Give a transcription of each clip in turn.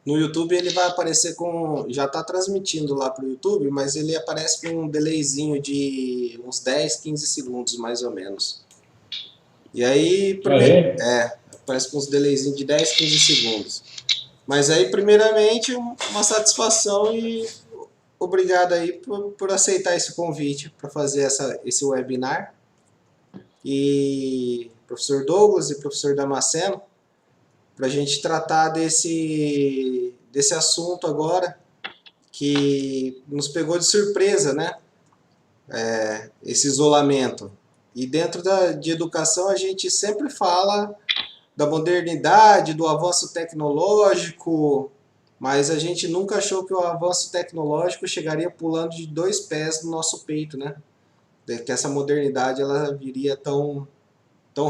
No YouTube ele vai aparecer com. Já está transmitindo lá para o YouTube, mas ele aparece com um delayzinho de uns 10, 15 segundos mais ou menos. E aí, Ah, é? aparece com uns delayzinhos de 10, 15 segundos. Mas aí, primeiramente, uma satisfação e obrigado aí por aceitar esse convite para fazer esse webinar. E professor Douglas e professor Damasceno, para a gente tratar desse assunto agora que nos pegou de surpresa, né? Esse isolamento. E dentro de educação a gente sempre fala da modernidade, do avanço tecnológico, mas a gente nunca achou que o avanço tecnológico chegaria pulando de dois pés no nosso peito, né? Que essa modernidade ela viria tão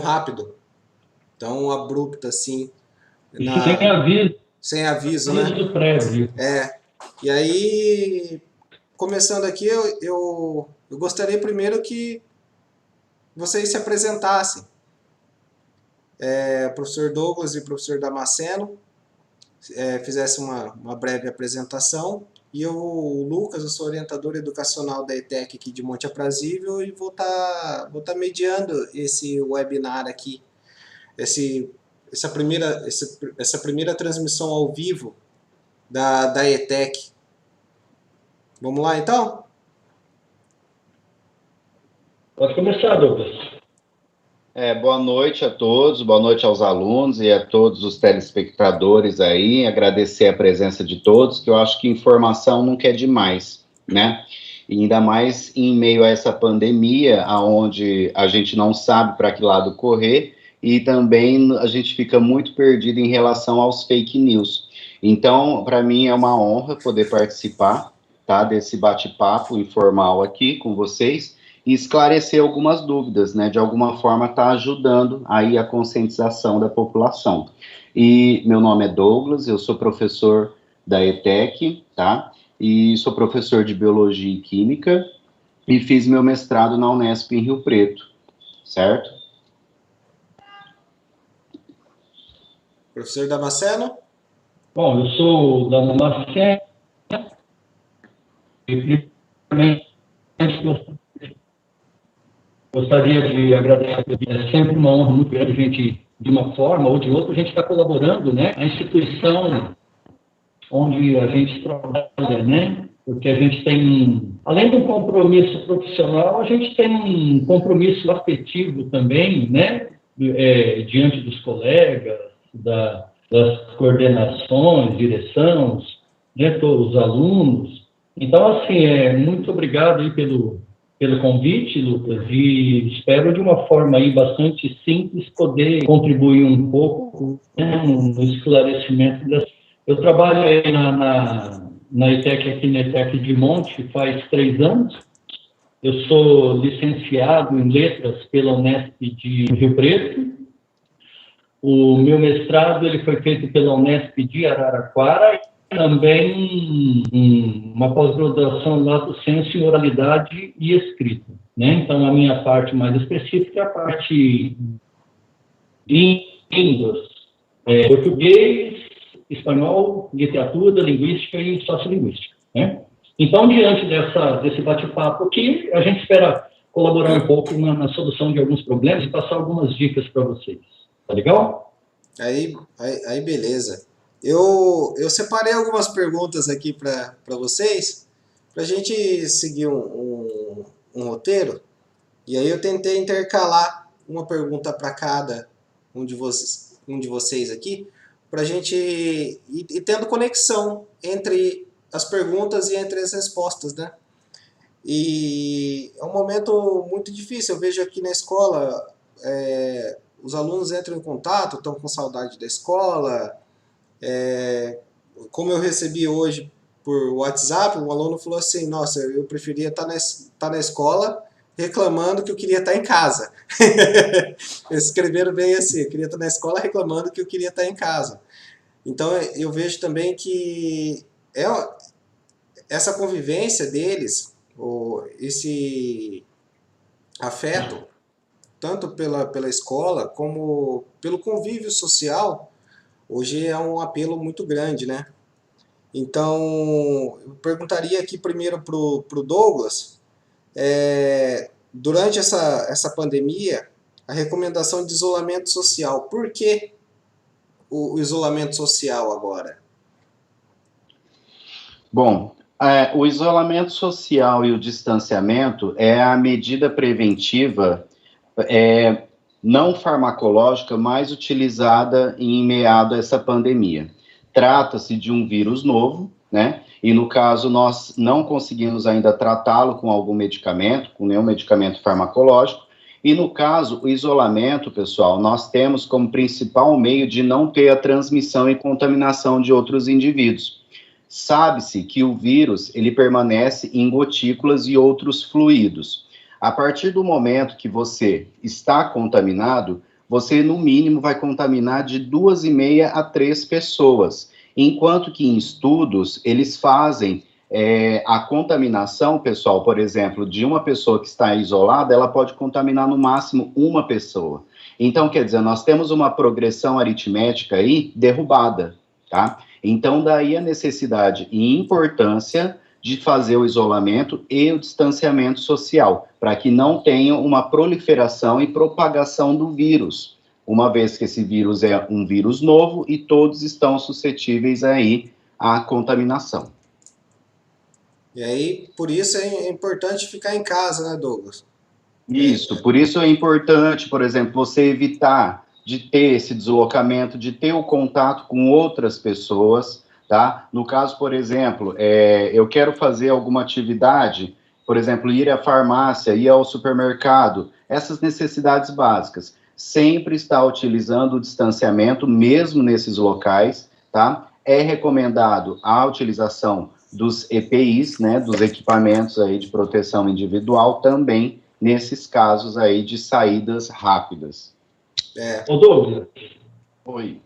rápido, tão abrupta assim, E sem na, aviso, sem aviso, né? aviso prévio. E aí, começando aqui, eu gostaria primeiro que vocês se apresentassem, professor Douglas e professor Damasceno, fizessem uma breve apresentação. E eu, o Lucas, eu sou orientador educacional da ETEC aqui de Monte Aprazível e vou tá mediando esse webinar aqui, esse, essa primeira transmissão ao vivo da ETEC. Vamos lá então? Pode começar, Douglas. Boa noite a todos, boa noite aos alunos e a todos os telespectadores aí, agradecer a presença de todos, que eu acho que informação nunca é demais, né? E ainda mais em meio a essa pandemia, onde a gente não sabe para que lado correr e também a gente fica muito perdido em relação aos fake news. Então, para mim é uma honra poder participar, tá, desse bate-papo informal aqui com vocês e esclarecer algumas dúvidas, né? De alguma forma está ajudando aí a conscientização da população. E meu nome é Douglas, eu sou professor da ETEC, tá? E sou professor de Biologia e Química e fiz meu mestrado na Unesp em Rio Preto, certo? Professor Damasceno? Bom, eu sou da Damasceno e primeiramente gostaria de agradecer, é sempre uma honra muito grande a gente, de uma forma ou de outra, a gente está colaborando, né? A instituição onde a gente trabalha, né? Porque a gente tem, além do compromisso profissional, a gente tem um compromisso afetivo também, né? Diante dos colegas, das coordenações, direção, né? Todos os alunos. Então, assim, muito obrigado aí pelo convite, Lucas, e espero de uma forma aí bastante simples poder contribuir um pouco, né, no esclarecimento das. Eu trabalho aí na ETEC, aqui na ETEC de Monte, faz 3 anos. Eu sou licenciado em Letras pela Unesp de Rio Preto. O meu mestrado ele foi feito pela Unesp de Araraquara e também uma pós-graduação lá do Ciência em Oralidade e Escrita, né? Então, a minha parte mais específica é a parte de línguas, português, espanhol, literatura, linguística e sociolinguística, né? Então, diante desse bate-papo aqui, a gente espera colaborar um pouco na solução de alguns problemas e passar algumas dicas para vocês. Tá legal? Aí beleza. Eu separei algumas perguntas aqui para vocês, para a gente seguir um roteiro. E aí eu tentei intercalar uma pergunta para cada um de vocês aqui, para a gente ir tendo conexão entre as perguntas e entre as respostas, né? E é um momento muito difícil. Eu vejo aqui na escola, os alunos entram em contato, estão com saudade da escola. Como eu recebi hoje por WhatsApp, um aluno falou assim: Nossa, eu preferia estar na escola reclamando que eu queria estar em casa. Eles escreveram bem assim: eu queria estar na escola reclamando que eu queria estar em casa. Então eu vejo também que é essa convivência deles, esse afeto, tanto pela escola como pelo convívio social, hoje é um apelo muito grande, né? Então, eu perguntaria aqui primeiro para o Douglas, durante essa pandemia, a recomendação de isolamento social. Por que o isolamento social agora? Bom, o isolamento social e o distanciamento é a medida preventiva não farmacológica mais utilizada em meado a essa pandemia. Trata-se de um vírus novo, né? E no caso nós não conseguimos ainda tratá-lo com algum medicamento, com nenhum medicamento farmacológico. E no caso, o isolamento, pessoal, nós temos como principal meio de não ter a transmissão e contaminação de outros indivíduos. Sabe-se que o vírus, ele permanece em gotículas e outros fluidos. A partir do momento que você está contaminado, você, no mínimo, vai contaminar de 2,5 a 3 pessoas, enquanto que em estudos, eles fazem a contaminação, pessoal, por exemplo, de uma pessoa que está isolada, ela pode contaminar no máximo uma pessoa. Então, quer dizer, nós temos uma progressão aritmética aí derrubada, tá? Então, daí a necessidade e importância de fazer o isolamento e o distanciamento social, para que não tenha uma proliferação e propagação do vírus, uma vez que esse vírus é um vírus novo e todos estão suscetíveis aí à contaminação. E aí, por isso é importante ficar em casa, né, Douglas? Isso, por isso é importante, por exemplo, você evitar de ter esse deslocamento, de ter o contato com outras pessoas, tá? No caso, por exemplo, eu quero fazer alguma atividade, por exemplo, ir à farmácia, ir ao supermercado, essas necessidades básicas. Sempre está utilizando o distanciamento, mesmo nesses locais, tá? É recomendado a utilização dos EPIs, né, dos equipamentos aí de proteção individual, também nesses casos aí de saídas rápidas. Ô Douglas. Oi.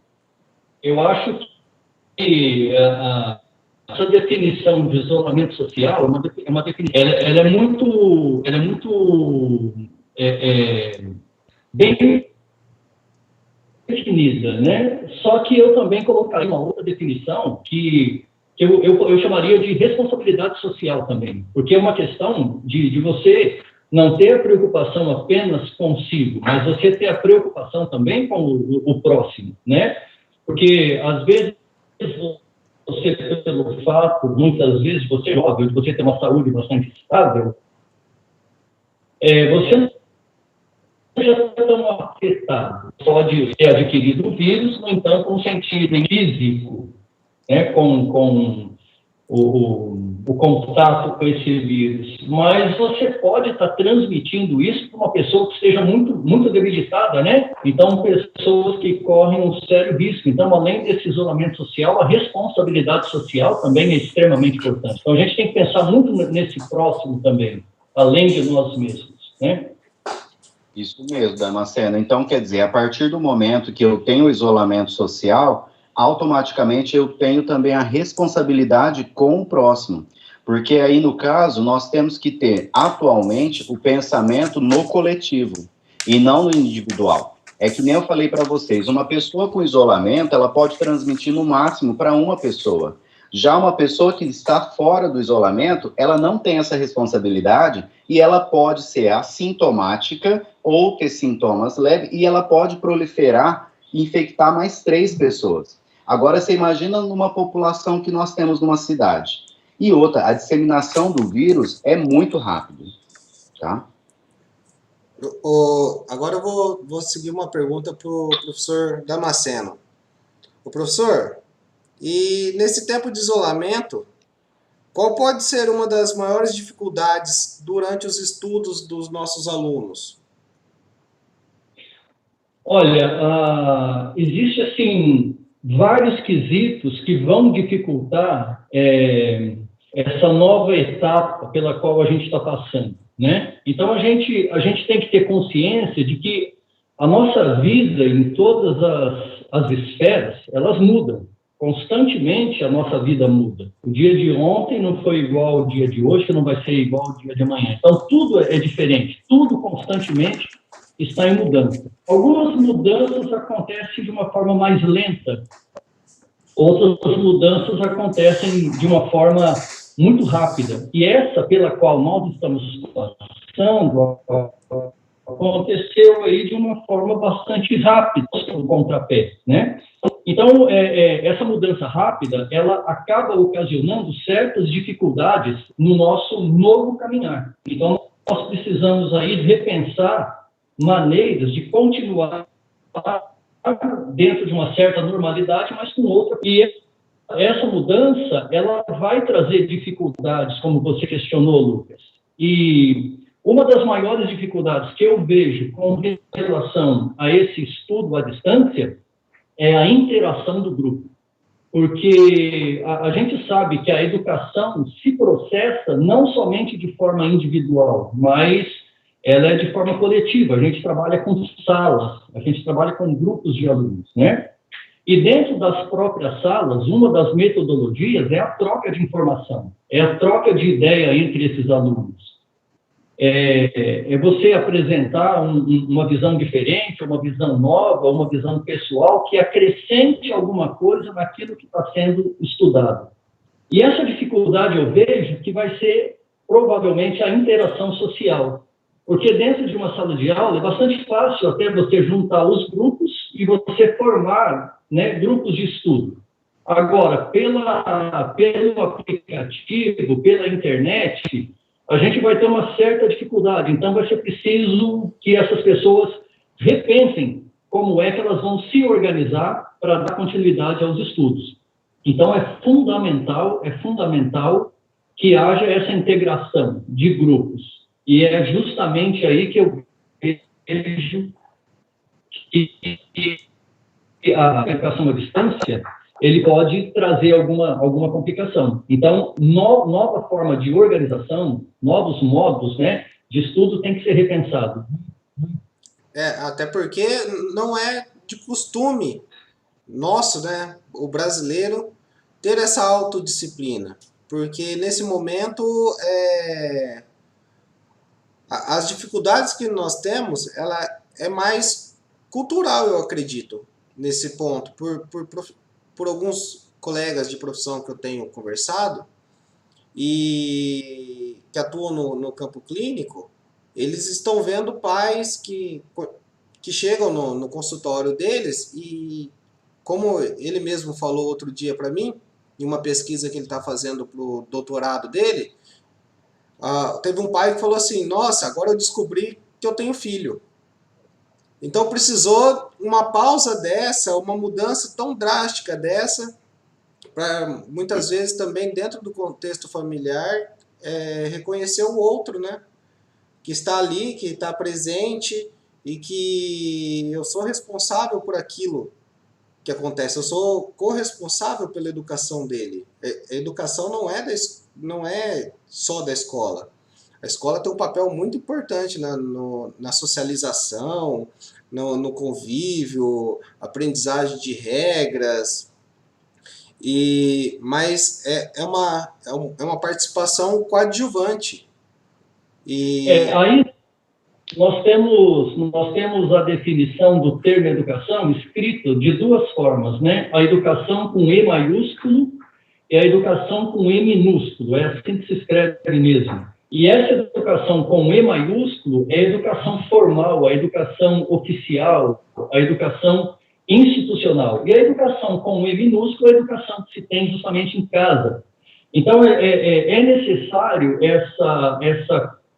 Eu acho que essa definição de isolamento social é uma definição, ela é muito bem definida, né? Só que eu também colocaria uma outra definição que eu chamaria de responsabilidade social também, porque é uma questão de você não ter a preocupação apenas consigo, mas você ter a preocupação também com o próximo, né? Porque, às vezes, você, pelo fato, muitas vezes, você é jovem, você tem uma saúde bastante estável, você já está tão afetado. Pode ter adquirido o vírus, no entanto, no sentido físico, né, com o contato com esse vírus, mas você pode estar transmitindo isso para uma pessoa que esteja muito debilitada, né? Então, pessoas que correm um sério risco. Então, além desse isolamento social, a responsabilidade social também é extremamente importante. Então, a gente tem que pensar muito nesse próximo também, além de nós mesmos, né? Isso mesmo, Damasceno. Então, quer dizer, a partir do momento que eu tenho o isolamento social, automaticamente eu tenho também a responsabilidade com o próximo. Porque aí, no caso, nós temos que ter, atualmente, o pensamento no coletivo e não no individual. É que nem eu falei para vocês, uma pessoa com isolamento, ela pode transmitir no máximo para uma pessoa. Já uma pessoa que está fora do isolamento, ela não tem essa responsabilidade e ela pode ser assintomática ou ter sintomas leves e ela pode proliferar e infectar mais 3 pessoas. Agora, você imagina numa população que nós temos numa cidade. E outra, a disseminação do vírus é muito rápida, tá? Agora eu vou seguir uma pergunta para o professor Damasceno. O professor, e nesse tempo de isolamento, qual pode ser uma das maiores dificuldades durante os estudos dos nossos alunos? Olha, existe, assim, vários quesitos que vão dificultar essa nova etapa pela qual a gente está passando, né? Então, a gente tem que ter consciência de que a nossa vida em todas as esferas, elas mudam. Constantemente a nossa vida muda. O dia de ontem não foi igual ao dia de hoje, que não vai ser igual ao dia de amanhã. Então, tudo é diferente, tudo constantemente está em mudança. Algumas mudanças acontecem de uma forma mais lenta, outras mudanças acontecem de uma forma muito rápida. E essa pela qual nós estamos passando aconteceu aí de uma forma bastante rápida, no contrapé, né? Então, essa mudança rápida, ela acaba ocasionando certas dificuldades no nosso novo caminhar. Então, nós precisamos aí repensar maneiras de continuar dentro de uma certa normalidade, mas com outra. E essa mudança, ela vai trazer dificuldades, como você questionou, Lucas. E uma das maiores dificuldades que eu vejo com relação a esse estudo à distância é a interação do grupo. Porque a gente sabe que a educação se processa não somente de forma individual, mas ela é de forma coletiva. A gente trabalha com salas, a gente trabalha com grupos de alunos, né? E dentro das próprias salas, uma das metodologias é a troca de informação, é a troca de ideia entre esses alunos. É você apresentar uma visão diferente, uma visão nova, uma visão pessoal que acrescente alguma coisa naquilo que está sendo estudado. E essa dificuldade eu vejo que vai ser provavelmente a interação social, porque dentro de uma sala de aula é bastante fácil até você juntar os grupos e você formar, né, grupos de estudo. Agora, pelo aplicativo, pela internet, a gente vai ter uma certa dificuldade. Então, vai ser preciso que essas pessoas repensem como é que elas vão se organizar para dar continuidade aos estudos. Então, é fundamental que haja essa integração de grupos. E é justamente aí que eu vejo que a educação à distância ele pode trazer alguma complicação. Então, nova forma de organização, novos modos, né, de estudo tem que ser repensado. Até porque não é de costume nosso, né, o brasileiro, ter essa autodisciplina. Porque nesse momento, as dificuldades que nós temos, ela é mais cultural, eu acredito, nesse ponto, por alguns colegas de profissão que eu tenho conversado e que atuam no campo clínico, eles estão vendo pais que chegam no consultório deles e, como ele mesmo falou outro dia para mim, em uma pesquisa que ele está fazendo para o doutorado dele, teve um pai que falou assim: nossa, agora eu descobri que eu tenho filho. Então precisou uma pausa dessa, uma mudança tão drástica dessa, para muitas vezes também dentro do contexto familiar reconhecer o outro, né? Que está ali, que está presente e que eu sou responsável por aquilo que acontece, eu sou corresponsável pela educação dele. A educação não é só da escola. A escola tem um papel muito importante na socialização, no convívio, aprendizagem de regras, mas é uma participação coadjuvante. Aí nós temos a definição do termo educação escrito de duas formas, né? A educação com E maiúsculo e a educação com E minúsculo, é assim que se escreve mesmo. E essa educação com E maiúsculo é a educação formal, a educação oficial, a educação institucional. E a educação com E minúsculo é a educação que se tem justamente em casa. Então, é necessário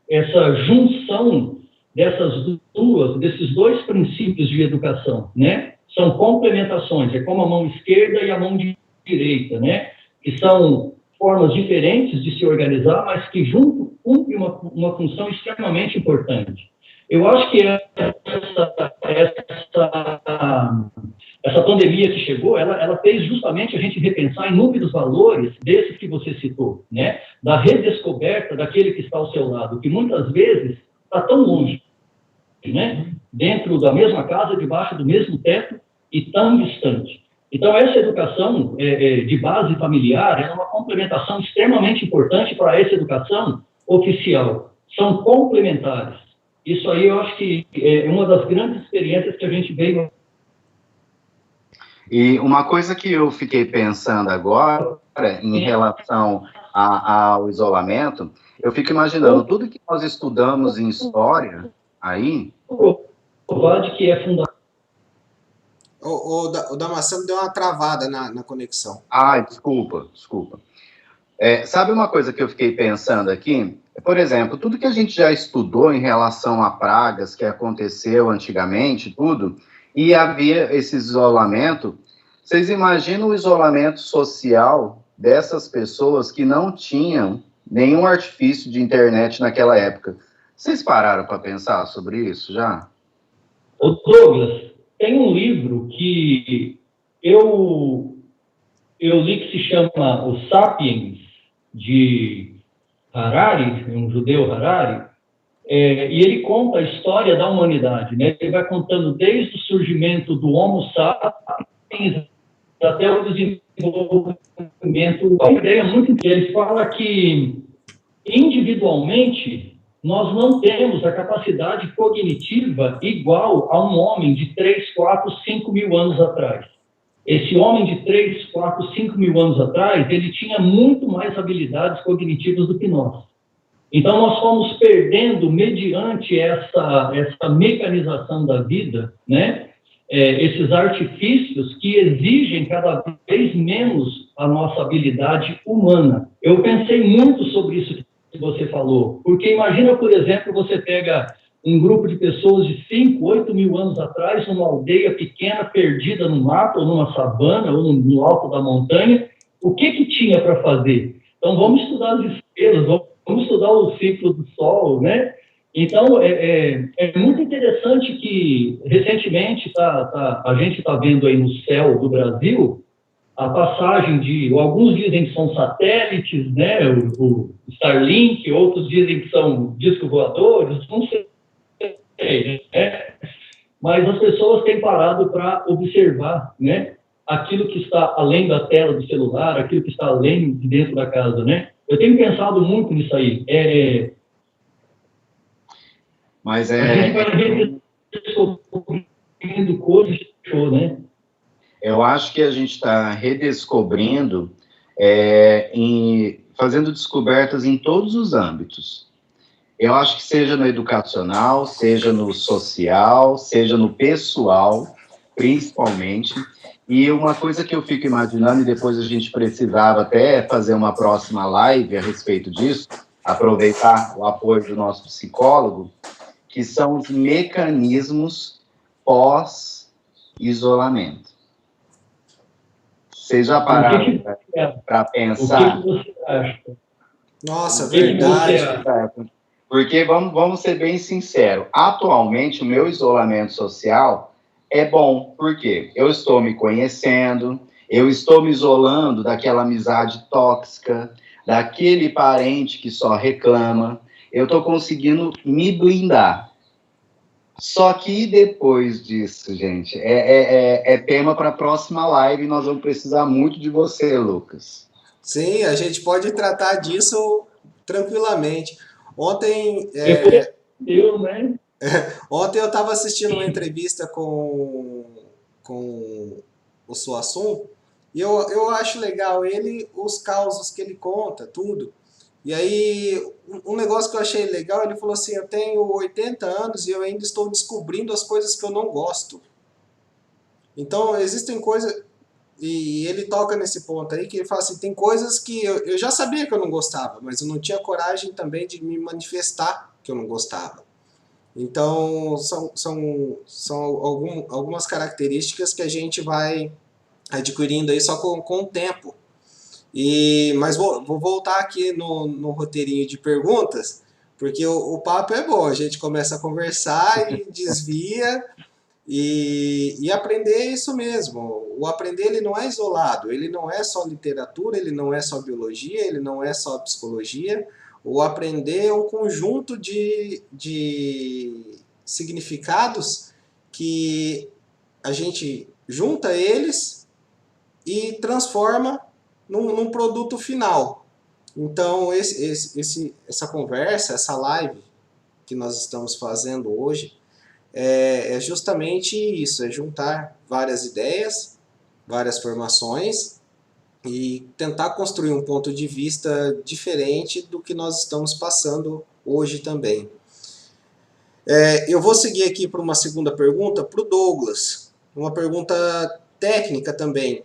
essa junção desses dois princípios de educação, né? São complementações, é como a mão esquerda e a mão direita, né? Que são formas diferentes de se organizar, mas que junto cumprem uma função extremamente importante. Eu acho que essa pandemia que chegou, ela fez justamente a gente repensar inúmeros valores desses que você citou, né? Da redescoberta daquele que está ao seu lado, que muitas vezes está tão longe, né? Dentro da mesma casa, debaixo do mesmo teto e tão distante. Então, essa educação de base familiar é uma complementação extremamente importante para essa educação oficial. São complementares. Isso aí eu acho que é uma das grandes experiências que a gente veio. E uma coisa que eu fiquei pensando agora, em relação ao isolamento, eu fico imaginando tudo que nós estudamos em história aí. Provado que é fundamental. O Damasceno deu uma travada na conexão. Ah, desculpa. Sabe uma coisa que eu fiquei pensando aqui? Por exemplo, tudo que a gente já estudou em relação a pragas que aconteceu antigamente, tudo, e havia esse isolamento. Vocês imaginam o isolamento social dessas pessoas que não tinham nenhum artifício de internet naquela época? Vocês pararam para pensar sobre isso já? Ô Douglas, tem um livro que eu li que se chama O Sapiens, de Harari, um judeu Harari, e ele conta a história da humanidade, né? Ele vai contando desde o surgimento do Homo sapiens até o desenvolvimento. Uma ideia muito interessante. Ele fala que, individualmente, nós não temos a capacidade cognitiva igual a um homem de 3, 4, 5 mil anos atrás. Esse homem de 3, 4, 5 mil anos atrás, ele tinha muito mais habilidades cognitivas do que nós. Então, nós fomos perdendo, mediante essa mecanização da vida, né, esses artifícios que exigem cada vez menos a nossa habilidade humana. Eu pensei muito sobre isso que você falou, porque imagina, por exemplo, você pega um grupo de pessoas de 5, 8 mil anos atrás, numa aldeia pequena, perdida no mato, ou numa savana, ou no alto da montanha, o que tinha para fazer? Então, vamos estudar as estrelas, vamos estudar o ciclo do Sol, né? Então, é muito interessante que, recentemente, a gente está vendo aí no céu do Brasil a passagem de, alguns dizem que são satélites, né? O Starlink, outros dizem que são discos voadores, não sei, né? Mas as pessoas têm parado para observar, né? Aquilo que está além da tela do celular, aquilo que está além de dentro da casa, né? Eu tenho pensado muito nisso aí. Mas a gente vai redescobrindo coisas, né? Eu acho que a gente está redescobrindo, fazendo descobertas em todos os âmbitos. Eu acho que seja no educacional, seja no social, seja no pessoal, principalmente. E uma coisa que eu fico imaginando, e depois a gente precisava até fazer uma próxima live a respeito disso, aproveitar o apoio do nosso psicólogo, que são os mecanismos pós-isolamento. Vocês já pararam para pensar? O que você acha? Nossa, verdade. Porque, vamos ser bem sinceros, atualmente o meu isolamento social é bom, porque eu estou me conhecendo, eu estou me isolando daquela amizade tóxica, daquele parente que só reclama, eu estou conseguindo me blindar. Só que depois disso, gente, é tema para a próxima live e nós vamos precisar muito de você, Lucas. Sim, a gente pode tratar disso tranquilamente. Ontem, né? ontem eu estava assistindo uma entrevista com o Suassum e eu acho legal os causos que ele conta, tudo. E aí, um negócio que eu achei legal, ele falou assim, eu tenho 80 anos e eu ainda estou descobrindo as coisas que eu não gosto. Então, existem coisas, e ele toca nesse ponto aí, que ele fala assim, tem coisas que eu já sabia que eu não gostava, mas eu não tinha coragem também de me manifestar que eu não gostava. Então, são algumas características que a gente vai adquirindo aí só com o tempo. Mas vou voltar aqui no roteirinho de perguntas, porque o papo é bom, a gente começa a conversar e desvia, e aprender é isso mesmo. O aprender ele não é isolado, ele não é só literatura, ele não é só biologia, ele não é só psicologia. O aprender é um conjunto de significados que a gente junta eles e transforma num produto final. Então, essa conversa, essa live que nós estamos fazendo hoje, é justamente isso, é juntar várias ideias várias formações e tentar construir um ponto de vista diferente do que nós estamos passando hoje também. Eu vou seguir aqui para uma segunda pergunta para o Douglas, uma pergunta técnica também.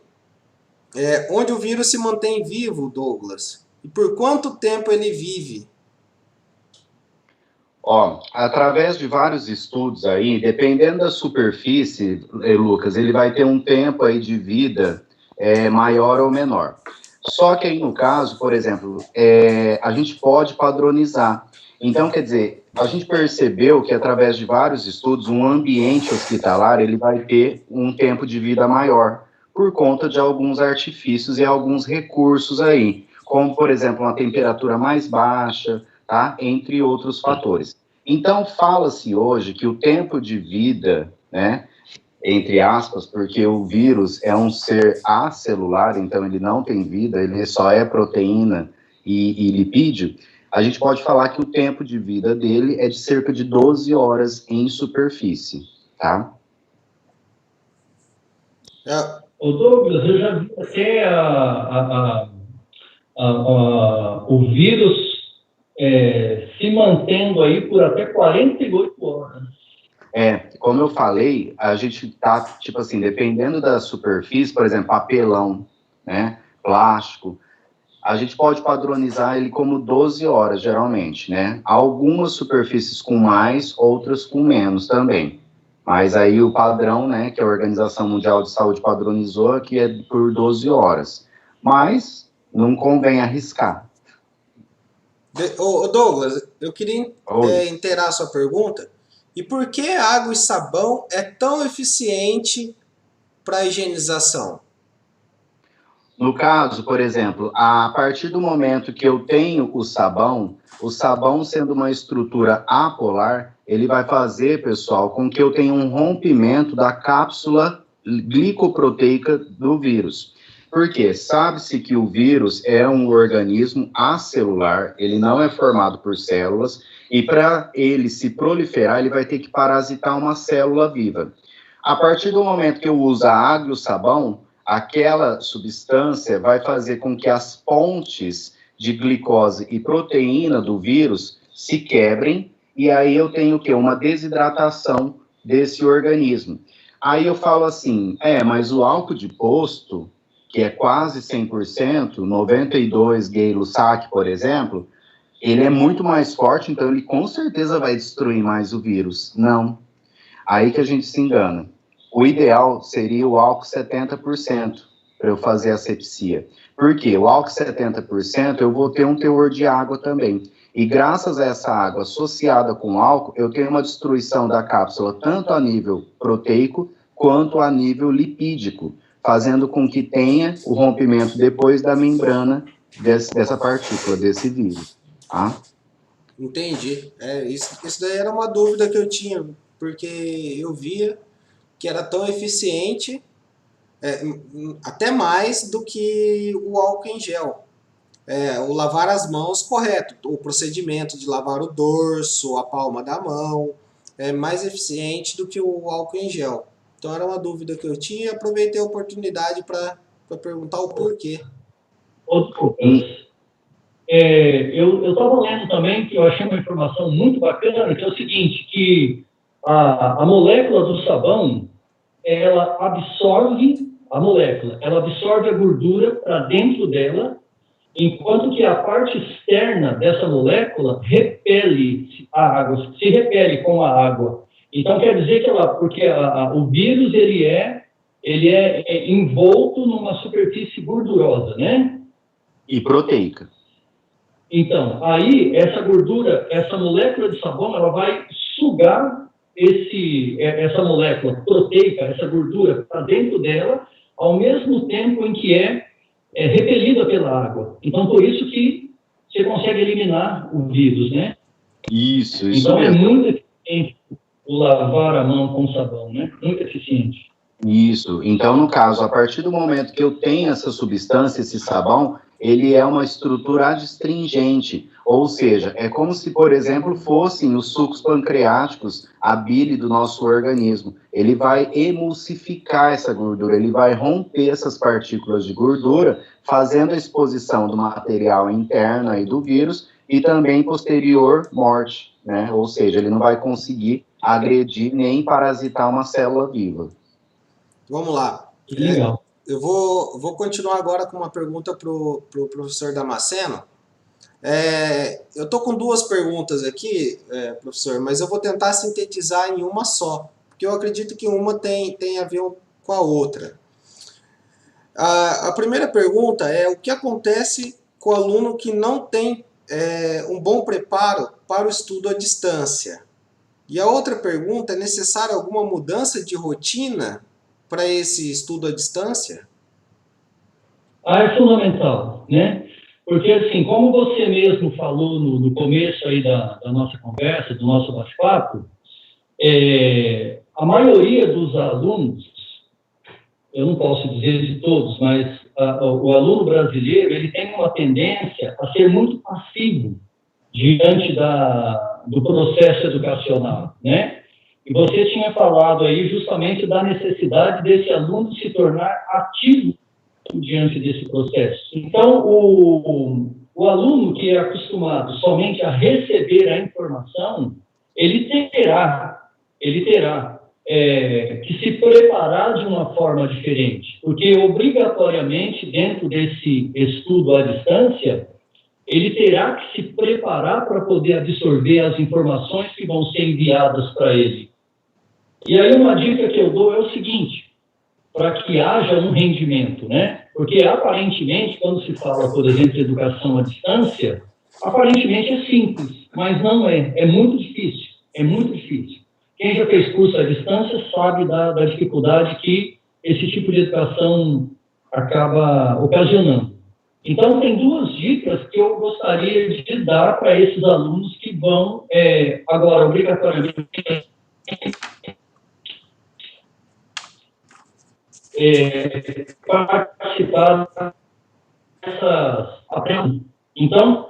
Onde o vírus se mantém vivo, Douglas? E por quanto tempo ele vive? Através de vários estudos aí, dependendo da superfície, Lucas, ele vai ter um tempo aí de vida maior ou menor. Só que aí no caso, por exemplo, a gente pode padronizar. Então, quer dizer, a gente percebeu que através de vários estudos, um ambiente hospitalar, ele vai ter um tempo de vida maior, por conta de alguns artifícios e alguns recursos aí, como, por exemplo, uma temperatura mais baixa, tá? Entre outros fatores. Então, fala-se hoje que o tempo de vida, né, entre aspas, porque o vírus é um ser acelular, então ele não tem vida, ele só é proteína e lipídio, a gente pode falar que o tempo de vida dele é de cerca de 12 horas em superfície, tá? Ô Douglas, eu já vi até o vírus se mantendo aí por até 48 horas. Como eu falei, a gente tá, tipo assim, dependendo da superfície, por exemplo, papelão, né, plástico, a gente pode padronizar ele como 12 horas, geralmente, né? Algumas superfícies com mais, outras com menos também. Mas aí o padrão, né, que a Organização Mundial de Saúde padronizou, que é por 12 horas. Mas não convém arriscar. Ô Douglas, eu queria inteirar a sua pergunta. E por que água e sabão é tão eficiente para a higienização? No caso, por exemplo, a partir do momento que eu tenho o sabão sendo uma estrutura apolar, ele vai fazer, pessoal, com que eu tenha um rompimento da cápsula glicoproteica do vírus. Por quê? Sabe-se que o vírus é um organismo acelular, ele não é formado por células, e para ele se proliferar, ele vai ter que parasitar uma célula viva. A partir do momento que eu uso a água e o sabão, aquela substância vai fazer com que as pontes de glicose e proteína do vírus se quebrem, e aí eu tenho o quê? Uma desidratação desse organismo. Aí eu falo assim, mas o álcool de posto, que é quase 100%, 92 Gay-Lussac, por exemplo, ele é muito mais forte, então ele com certeza vai destruir mais o vírus. Não. Aí que a gente se engana. O ideal seria o álcool 70% para eu fazer a asepsia. Por quê? O álcool 70% eu vou ter um teor de água também. E graças a essa água associada com álcool, eu tenho uma destruição da cápsula tanto a nível proteico quanto a nível lipídico, fazendo com que tenha o rompimento depois da membrana dessa partícula, desse vírus. Tá? Entendi. Isso daí era uma dúvida que eu tinha, porque eu via que era tão eficiente, até mais do que o álcool em gel. O lavar as mãos correto, o procedimento de lavar o dorso, a palma da mão, é mais eficiente do que o álcool em gel. Então era uma dúvida que eu tinha e aproveitei a oportunidade para perguntar o porquê. Eu estava lendo também, que eu achei uma informação muito bacana, que é o seguinte, que a molécula do sabão, ela absorve a gordura para dentro dela, enquanto que a parte externa dessa molécula repele a água, se repele com a água. Então quer dizer que porque o vírus ele é envolto numa superfície gordurosa, né? E proteica. Então, aí essa gordura, essa molécula de sabão, ela vai sugar essa molécula proteica, essa gordura para dentro dela, ao mesmo tempo em que é repelida pela água. Então, por isso que você consegue eliminar o vírus, né? Isso então, mesmo. É muito eficiente o lavar a mão com sabão, né? Muito eficiente. Isso. Então, no caso, a partir do momento que eu tenho essa substância, esse sabão, ele é uma estrutura adstringente, ou seja, é como se, por exemplo, fossem os sucos pancreáticos, a bile do nosso organismo. Ele vai emulsificar essa gordura, ele vai romper essas partículas de gordura, fazendo a exposição do material interno aí do vírus e também posterior morte, né? Ou seja, ele não vai conseguir agredir nem parasitar uma célula viva. Vamos lá. Que legal. Eu vou continuar agora com uma pergunta para o professor Damasceno. Eu estou com duas perguntas aqui, professor, mas eu vou tentar sintetizar em uma só, porque eu acredito que uma tem a ver com a outra. A primeira pergunta é o que acontece com o aluno que não tem um bom preparo para o estudo à distância? E a outra pergunta é necessária alguma mudança de rotina para esse estudo à distância? É fundamental, né? Porque, assim, como você mesmo falou no começo aí da nossa conversa, do nosso bate-papo, a maioria dos alunos, eu não posso dizer de todos, mas o aluno brasileiro, ele tem uma tendência a ser muito passivo diante do processo educacional, né? E você tinha falado aí justamente da necessidade desse aluno se tornar ativo diante desse processo. Então, o aluno que é acostumado somente a receber a informação, ele terá que se preparar de uma forma diferente, porque obrigatoriamente dentro desse estudo à distância, ele terá que se preparar para poder absorver as informações que vão ser enviadas para ele. E aí uma dica que eu dou é o seguinte, para que haja um rendimento, né? Porque aparentemente, quando se fala, por exemplo, de educação à distância, aparentemente é simples, mas não é. É muito difícil, Quem já fez curso à distância sabe da dificuldade que esse tipo de educação acaba ocasionando. Então, tem duas dicas que eu gostaria de dar para esses alunos que vão, agora, obrigatoriamente, participar dessas aprendizes. Então,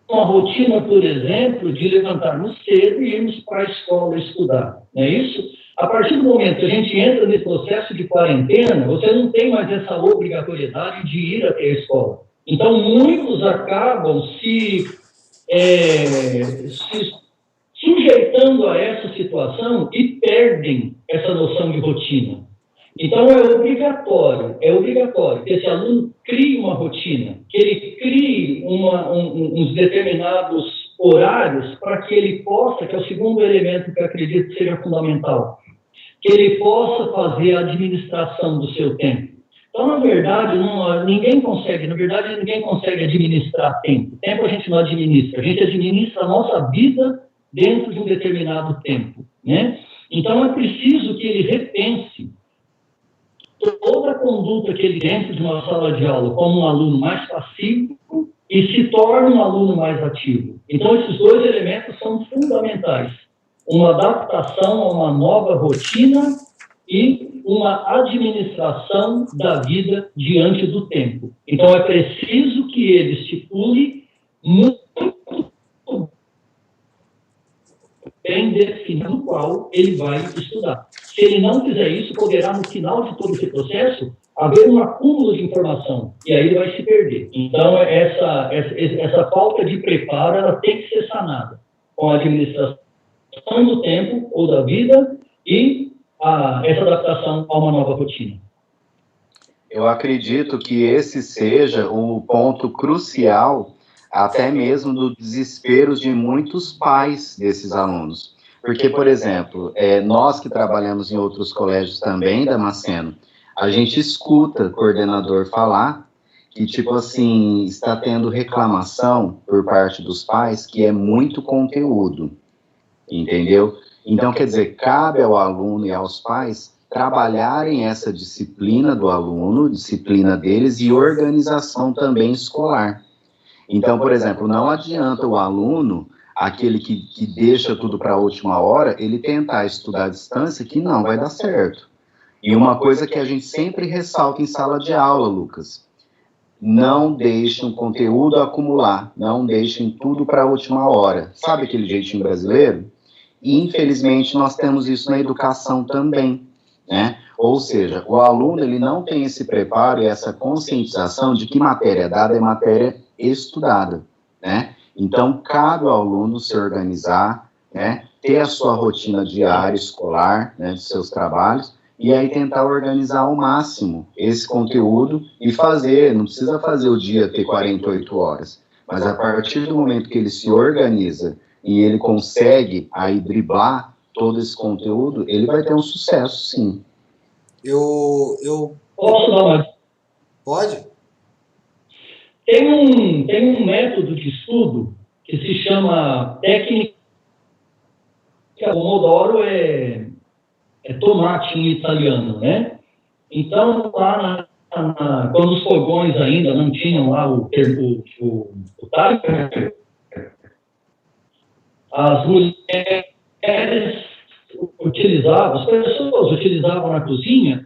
uma rotina, por exemplo, de levantarmos cedo e irmos para a escola estudar, não é isso? A partir do momento que a gente entra nesse processo de quarentena, você não tem mais essa obrigatoriedade de ir até a escola. Então, muitos acabam se sujeitando a essa situação e perdem essa noção de rotina. Então, é obrigatório que esse aluno crie uma rotina, que ele crie uns determinados horários para que ele possa, que é o segundo elemento que eu acredito que seja fundamental, que ele possa fazer a administração do seu tempo. Então, na verdade, ninguém consegue administrar tempo. Tempo a gente não administra, a gente administra a nossa vida dentro de um determinado tempo, né? Então, é preciso que ele repense toda a conduta que ele dentro de uma sala de aula como um aluno mais passivo e se torne um aluno mais ativo. Então, esses dois elementos são fundamentais. Uma adaptação a uma nova rotina e uma administração da vida diante do tempo. Então, é preciso que ele estipule muito bem definido o qual ele vai estudar. Se ele não fizer isso, poderá, no final de todo esse processo, haver um acúmulo de informação, e aí ele vai se perder. Então, essa falta de preparo, ela tem que ser sanada com a administração do tempo ou da vida e essa adaptação a uma nova rotina. Eu acredito que esse seja o ponto crucial, até mesmo do desespero de muitos pais desses alunos. Porque, por exemplo, nós que trabalhamos em outros colégios também, Damasceno, a gente escuta o coordenador falar que, tipo assim, está tendo reclamação por parte dos pais que é muito conteúdo, entendeu? Então, quer dizer, cabe ao aluno e aos pais trabalharem essa disciplina do aluno, disciplina deles e organização também escolar. Então, por exemplo, não adianta o aluno, aquele que deixa tudo para a última hora, ele tentar estudar à distância, que não vai dar certo. E uma coisa que a gente sempre ressalta em sala de aula, Lucas, não deixem o conteúdo acumular, não deixem tudo para a última hora. Sabe aquele jeitinho brasileiro? Infelizmente, nós temos isso na educação também, né? Ou seja, o aluno ele não tem esse preparo e essa conscientização de que matéria dada é matéria estudada, né? Então, cabe ao aluno se organizar, né? Ter a sua rotina diária escolar, né? De seus trabalhos, e aí tentar organizar ao máximo esse conteúdo e fazer, não precisa fazer o dia ter 48 horas, mas a partir do momento que ele se organiza e ele consegue aí driblar todo esse conteúdo, ele vai ter um sucesso, sim. Posso dar uma... Pode? Tem um método de estudo que se chama técnica Pomodoro, é tomate em italiano, né? Então, lá quando os fogões ainda não tinham lá o timer, as mulheres utilizavam, as pessoas utilizavam na cozinha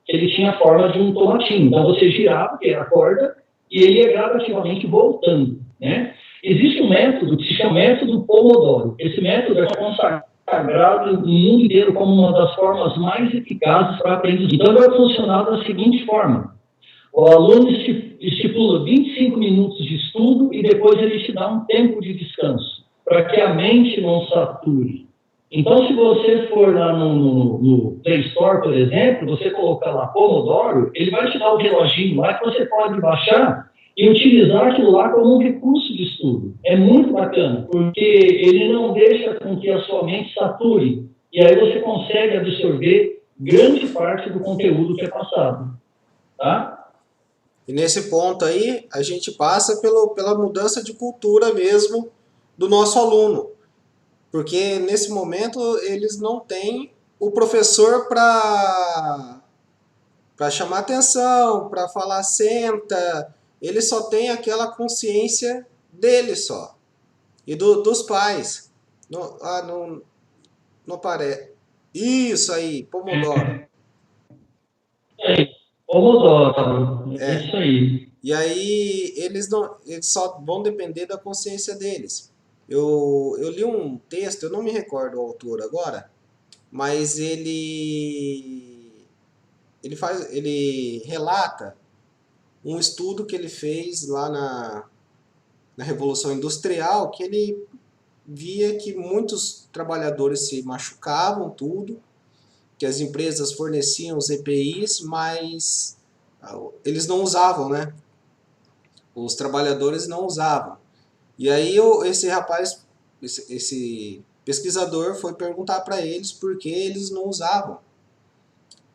ele tinha a forma de um tomatinho. Então, você girava, que era a corda, e ele ia gradativamente voltando, né? Existe um método que se chama método Pomodoro. Esse método é consagrado no mundo inteiro como uma das formas mais eficazes para aprendizagem. Então, ele vai funcionar da seguinte forma. O aluno estipula 25 minutos de estudo e depois ele te dá um tempo de descanso, para que a mente não sature. Então, se você for lá no Play Store, por exemplo, você colocar lá Pomodoro, ele vai te dar um reloginho lá que você pode baixar e utilizar aquilo lá como um recurso de estudo. É muito bacana, porque ele não deixa com que a sua mente sature, e aí você consegue absorver grande parte do conteúdo que é passado. Tá? E nesse ponto aí, a gente passa pela mudança de cultura mesmo do nosso aluno. Porque nesse momento eles não têm o professor para chamar atenção, para falar senta. Ele só tem aquela consciência dele só. E dos pais. Não parece. Isso aí, Pomodoro. Pomodoro, isso aí. E aí eles só vão depender da consciência deles. Eu li um texto, eu não me recordo o autor agora, mas ele relata um estudo que ele fez lá na Revolução Industrial, que ele via que muitos trabalhadores se machucavam, tudo, que as empresas forneciam os EPIs, mas eles não usavam, né? Os trabalhadores não usavam. E aí esse rapaz, esse pesquisador foi perguntar para eles por que eles não usavam.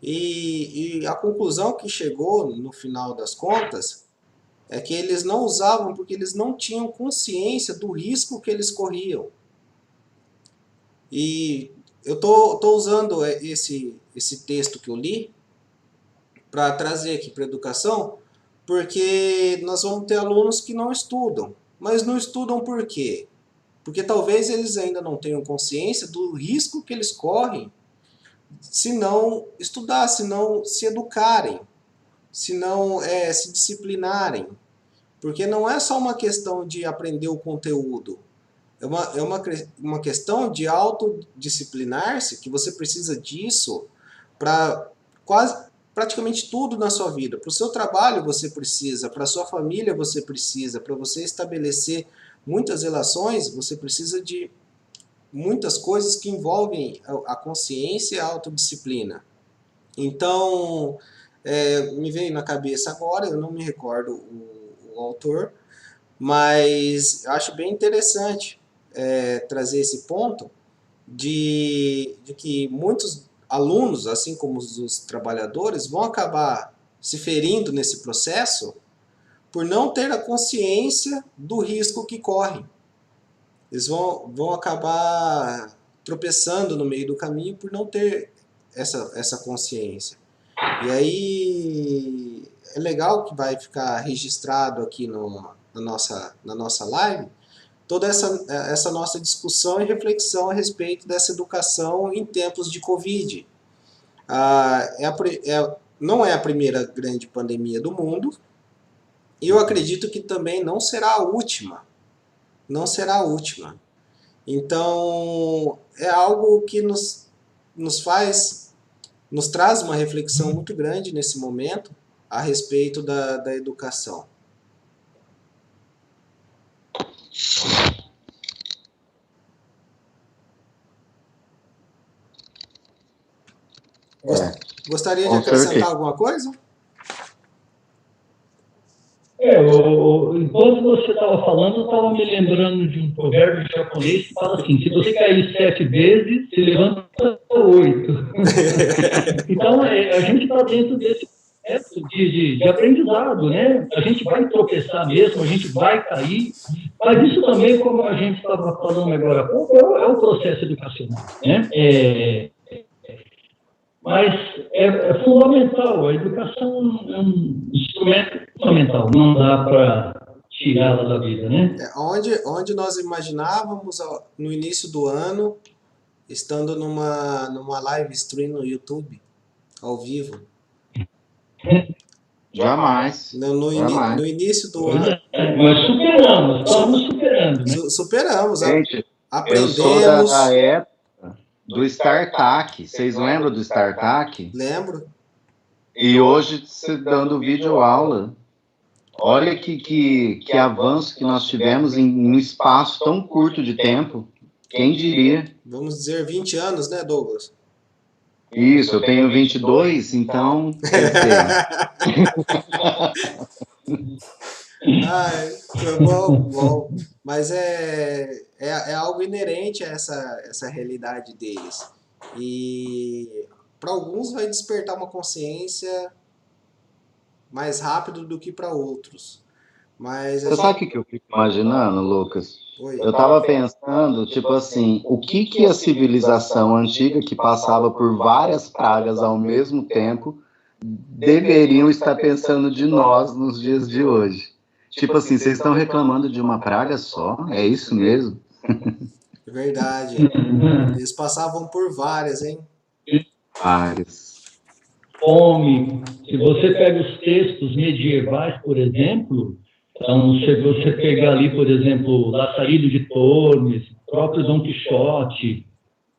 E a conclusão que chegou no final das contas é que eles não usavam porque eles não tinham consciência do risco que eles corriam. E eu tô usando esse texto que eu li para trazer aqui para a educação, porque nós vamos ter alunos que não estudam. Mas não estudam por quê? Porque talvez eles ainda não tenham consciência do risco que eles correm se não estudar, se não se educarem, se não se disciplinarem. Porque não é só uma questão de aprender o conteúdo, é uma questão de autodisciplinar-se, que você precisa disso para praticamente tudo na sua vida. Para o seu trabalho você precisa, para a sua família você precisa, para você estabelecer muitas relações, você precisa de muitas coisas que envolvem a consciência e a autodisciplina. Então, me veio na cabeça agora, eu não me recordo o autor, mas acho bem interessante trazer esse ponto de que muitos alunos, assim como os trabalhadores, vão acabar se ferindo nesse processo por não ter a consciência do risco que correm. Eles vão acabar tropeçando no meio do caminho por não ter essa consciência. E aí é legal que vai ficar registrado aqui na nossa live toda essa nossa discussão e reflexão a respeito dessa educação em tempos de Covid. Não é a primeira grande pandemia do mundo, E eu acredito que também não será a última. Não será a última. Então, é algo que nos traz uma reflexão muito grande nesse momento a respeito da educação. Gostaria de com acrescentar certeza. alguma coisa? Enquanto você estava falando, eu estava me lembrando de um provérbio japonês que fala assim: se você cair 7 vezes, se levanta 8. Então, a gente está dentro desse processo de aprendizado, né? A gente vai tropeçar mesmo, a gente vai cair, mas isso também, como a gente estava falando agora há pouco, é o processo educacional, né? Mas é fundamental, a educação é um instrumento fundamental, não dá para tirá-la da vida, né? Onde nós imaginávamos no início do ano, estando numa live stream no YouTube, ao vivo. Jamais. No início do ano. Mas superamos, estamos superando, né? Superamos, Gente, aprendemos. eu sou da época do StarTAC. Vocês lembram do StarTAC? Lembro. E hoje, se dando videoaula. Olha que avanço que nós tivemos em um espaço tão curto de tempo. Quem diria? Vamos dizer 20 anos, né, Douglas? Isso, eu tenho 22, então, quer dizer... Ai, foi bom. Mas é algo inerente a essa realidade deles. E para alguns vai despertar uma consciência mais rápido do que para outros. Mas Você sabe o que eu fico imaginando, Lucas? Oi. Eu estava pensando, tipo assim, o que a civilização antiga, que passava por várias pragas ao mesmo tempo, deveriam estar pensando de nós nos dias de hoje? Tipo assim, vocês estão reclamando de uma praga só? É isso mesmo? É verdade. Eles passavam por várias, hein? Várias. Fome. Se você pega os textos medievais, por exemplo, então, se você pegar ali, por exemplo, Laçarido de Tormes, próprio Dom Quixote,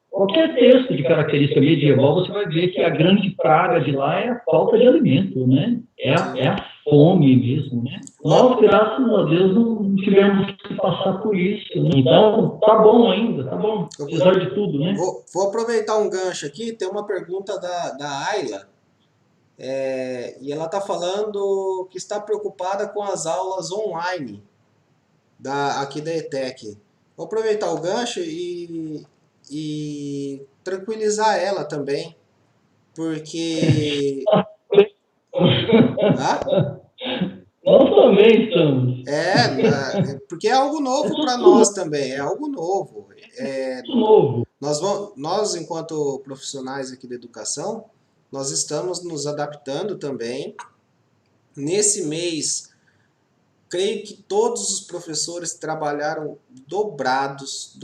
qualquer texto de característica medieval, você vai ver que a grande praga de lá é a falta de alimento, né? É a fome mesmo, né? Nós, graças a Deus, não tivemos que passar por isso, né? Então, tá bom ainda, tá bom, apesar de tudo, né? Vou aproveitar um gancho aqui, tem uma pergunta da Ayla, e ela está falando que está preocupada com as aulas online aqui da ETEC. Vou aproveitar o gancho e tranquilizar ela também, porque... Nós também estamos. Porque é algo novo para nós também, é algo novo. Nós, enquanto profissionais aqui da educação, nós estamos nos adaptando também. Nesse mês, creio que todos os professores trabalharam dobrados,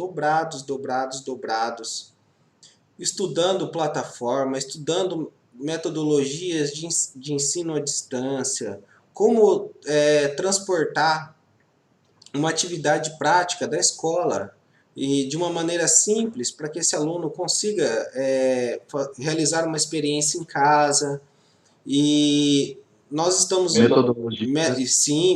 estudando plataforma, estudando metodologias de ensino à distância, como transportar uma atividade prática da escola e de uma maneira simples para que esse aluno consiga realizar uma experiência em casa. E nós estamos...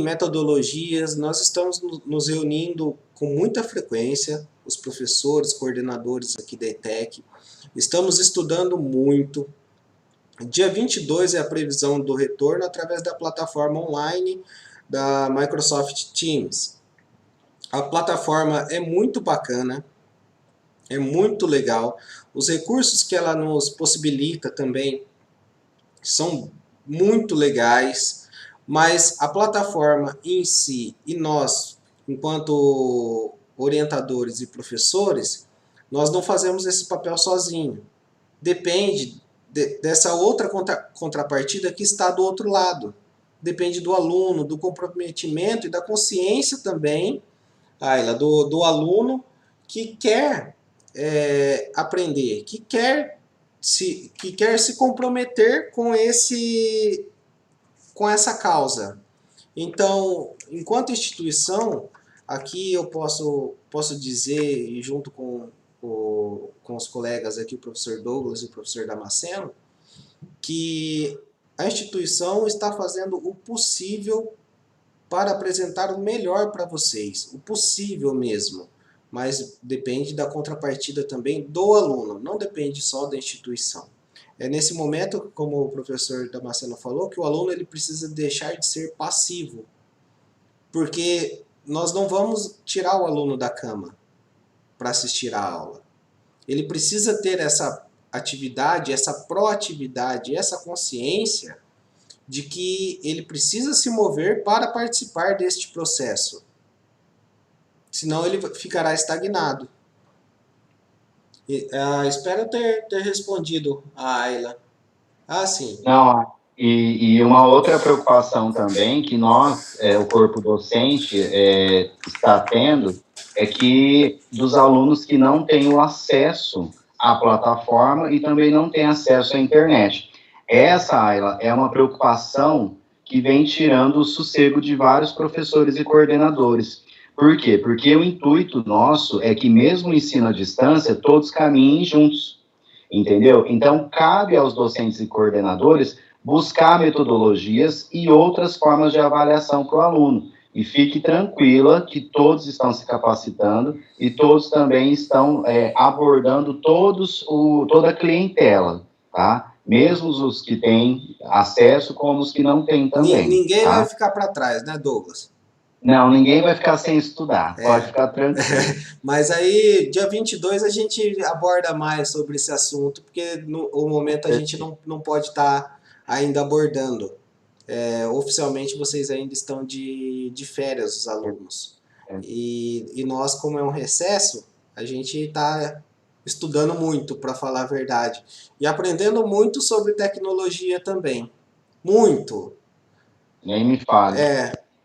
metodologias. Nós estamos nos reunindo com muita frequência, os professores, coordenadores aqui da ETEC. Estamos estudando muito. Dia 22 é a previsão do retorno através da plataforma online da Microsoft Teams. A plataforma é muito bacana, é muito legal. Os recursos que ela nos possibilita também são muito legais, mas a plataforma em si e nós, enquanto orientadores e professores, nós não fazemos esse papel sozinho. Depende dessa outra contrapartida que está do outro lado. Depende do aluno, do comprometimento e da consciência também, Ayla, do aluno que quer aprender, que quer se comprometer com essa causa. Então, enquanto instituição, aqui eu posso dizer, e junto com os colegas aqui, o professor Douglas e o professor Damasceno, que a instituição está fazendo o possível para apresentar o melhor para vocês, o possível mesmo, mas depende da contrapartida também do aluno, não depende só da instituição. É nesse momento, como o professor Damasceno falou, que o aluno ele precisa deixar de ser passivo, porque nós não vamos tirar o aluno da cama para assistir a aula. Ele precisa ter essa atividade, essa proatividade, essa consciência de que ele precisa se mover para participar deste processo. Senão ele ficará estagnado. Espero ter respondido a Ayla. Ah, sim. Não, e uma outra preocupação também que nós, o corpo docente, está tendo, é que dos alunos que não têm o acesso à plataforma e também não têm acesso à internet. Essa, Ayla, é uma preocupação que vem tirando o sossego de vários professores e coordenadores. Por quê? Porque o intuito nosso é que mesmo o ensino à distância, todos caminhem juntos. Entendeu? Então, cabe aos docentes e coordenadores buscar metodologias e outras formas de avaliação para o aluno. E fique tranquila que todos estão se capacitando e todos também estão abordando toda a clientela, tá? Mesmo os que têm acesso, como os que não têm também. Ninguém tá? vai ficar para trás, né, Douglas? Não, ninguém vai ficar sem estudar, pode ficar tranquilo. Mas aí, dia 22, a gente aborda mais sobre esse assunto, porque no momento a gente não pode estar ainda abordando. Oficialmente, vocês ainda estão de férias, os alunos. E nós, como é um recesso, a gente está estudando muito, para falar a verdade. E aprendendo muito sobre tecnologia também. Muito. Nem me fale.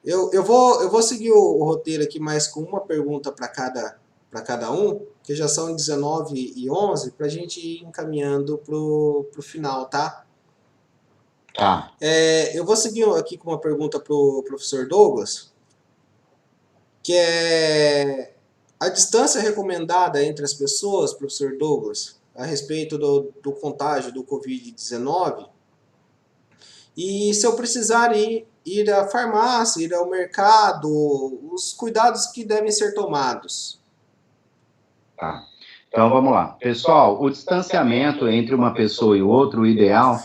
Eu vou seguir o roteiro aqui mais com uma pergunta para cada um, que já são 19h11, para a gente ir encaminhando para o final, tá? Tá. Eu vou seguir aqui com uma pergunta para o professor Douglas, que é a distância recomendada entre as pessoas, professor Douglas, a respeito do contágio do Covid-19, e se eu precisar ir à farmácia, ir ao mercado, os cuidados que devem ser tomados. Tá. Então, vamos lá. Pessoal, o distanciamento entre uma pessoa e outra, o ideal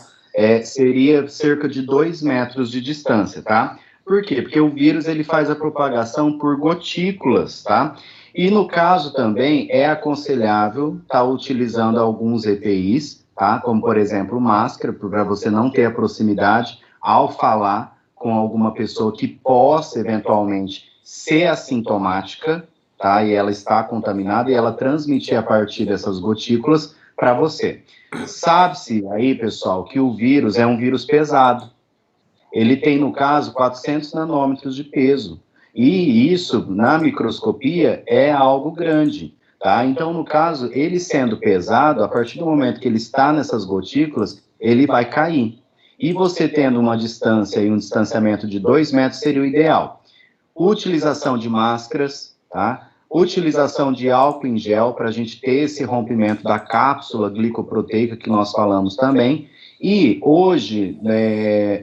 seria cerca de 2 metros de distância, tá? Por quê? Porque o vírus ele faz a propagação por gotículas, tá? E no caso também é aconselhável estar utilizando alguns EPIs, tá? Como, por exemplo, máscara, para você não ter a proximidade ao falar com alguma pessoa que possa eventualmente ser assintomática, tá? E ela está contaminada e ela transmitir a partir dessas gotículas para você. Sabe-se aí, pessoal, que o vírus é um vírus pesado. Ele tem, no caso, 400 nanômetros de peso. E isso, na microscopia, é algo grande, tá? Então, no caso, ele sendo pesado, a partir do momento que ele está nessas gotículas, ele vai cair. E você tendo uma distância e um distanciamento de 2 metros seria o ideal. Utilização de máscaras, tá? Utilização de álcool em gel para a gente ter esse rompimento da cápsula glicoproteica que nós falamos também. E hoje,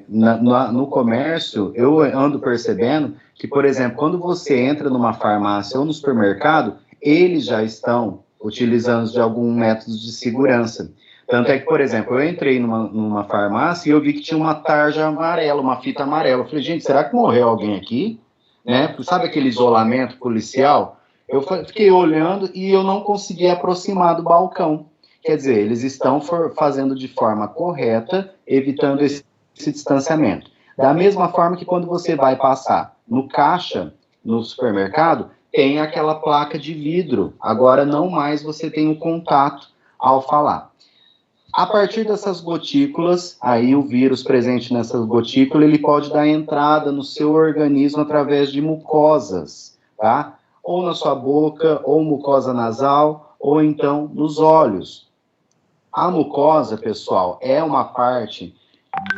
no comércio, eu ando percebendo que, por exemplo, quando você entra numa farmácia ou no supermercado, eles já estão utilizando de algum método de segurança. Tanto é que, por exemplo, eu entrei numa farmácia e eu vi que tinha uma tarja amarela, uma fita amarela. Eu falei, gente, será que morreu alguém aqui? Né? Sabe aquele isolamento policial? Eu fiquei olhando e eu não conseguia aproximar do balcão. Quer dizer, eles estão fazendo de forma correta, evitando esse distanciamento. Da mesma forma que quando você vai passar no caixa, no supermercado, tem aquela placa de vidro. Agora não mais você tem o contato ao falar. A partir dessas gotículas, aí o vírus presente nessas gotículas, ele pode dar entrada no seu organismo através de mucosas, tá? Ou na sua boca, ou mucosa nasal, ou então nos olhos. A mucosa, pessoal, é uma parte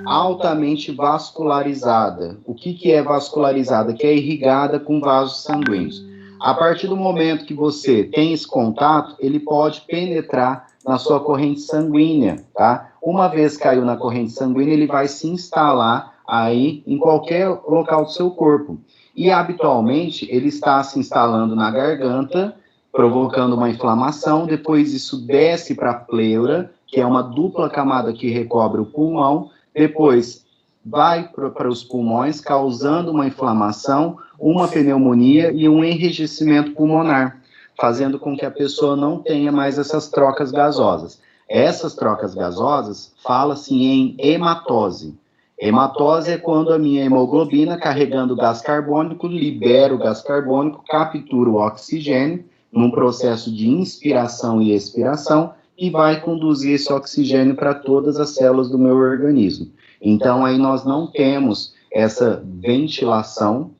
altamente vascularizada. O que é vascularizada? Que é irrigada com vasos sanguíneos. A partir do momento que você tem esse contato, ele pode penetrar na sua corrente sanguínea, tá? Uma vez caiu na corrente sanguínea, ele vai se instalar aí em qualquer local do seu corpo. E habitualmente ele está se instalando na garganta, provocando uma inflamação, depois isso desce para a pleura, que é uma dupla camada que recobre o pulmão, depois vai para os pulmões, causando uma inflamação, uma pneumonia e um enrijecimento pulmonar, fazendo com que a pessoa não tenha mais essas trocas gasosas. Essas trocas gasosas, fala-se em hematose. Hematose é quando a minha hemoglobina, carregando gás carbônico, libera o gás carbônico, captura o oxigênio, num processo de inspiração e expiração, e vai conduzir esse oxigênio para todas as células do meu organismo. Então, aí nós não temos essa ventilação